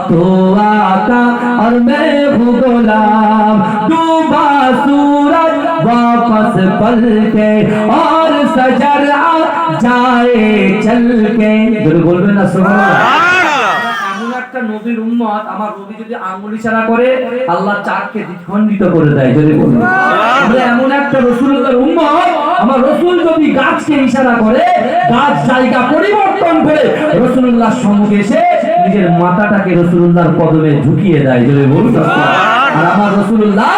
तो आका और मैं हूँ गुलाम। डूबा सूरज वापस पल के और सजर आ जाए चल के। जरूर बोलবেন না সুবহানাল্লাহ। এমন একটা নবীর উম্মত, আমার নবী যদি আঙ্গুল ইশারা করে আল্লাহ চাঁদকে দ্বিখণ্ডিত করে দেয়। যদি বলবেন আমরা এমন একটা রাসূলুল্লাহর উম্মত, আমার রাসূল যদি গাছকে ইশারা করে গাছ জায়গা পরিবর্তন করে রাসূলুল্লাহর সঙ্গে এসে নিজের মাথাটাকে রাসূলুল্লাহর কদমে ঝুঁকিয়ে দেয়। যদি বলুন আর আমার রাসূলুল্লাহ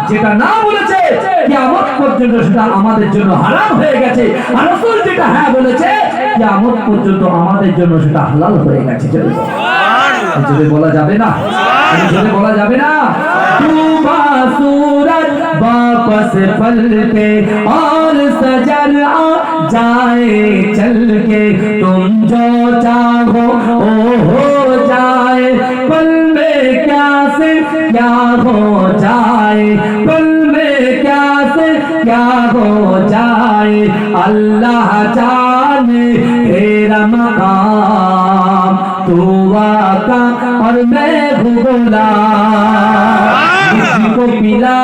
যেটা না বলেছে কিয়ামত পর্যন্ত সেটা আমাদের জন্য হারাম হয়ে গেছে, আর রাসূল যেটা হ্যাঁ বলেছে কিয়ামত পর্যন্ত আমাদের জন্য সেটা হালাল হয়ে গেছে। যদি বলা যাবে না, যদি বলা যাবে না। डूबा सूरज वापस पल के और सजर आ जाए चल के। तुम जो चाहो ओ हो जाए, पल में क्या से क्या हो जाए, पल में क्या से क्या हो जाए। अल्लाह जाने तेरा मकाम, तू आका और मैं हूँ गुलाम। मुझको पिला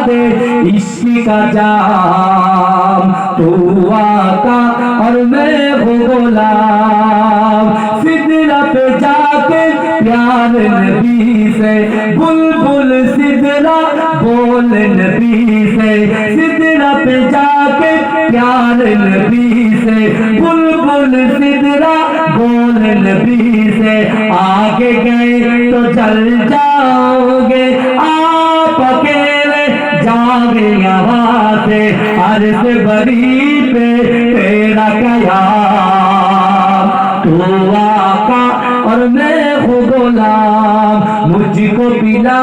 दे इश्क का जाम, तू आका और मैं हूँ गुलाम। सिदरा पे जाके प्यार नबी से, बुलबुल सिदरा बोल नबी से। सिदरा पे जाके प्यार नबी से, बुलबुल सिदरा बोल नबी से। आगे गए तो जल जाओगे, आप अकेले जाओगे यहाँ से। अर्ज़ बरी पे तेरा कयाम, तू आका और मैं हूँ गुलाम। मुझको पिला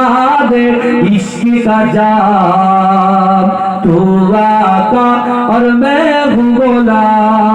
दे इश्क का जाम, तू आका और मैं हूँ गुलाम।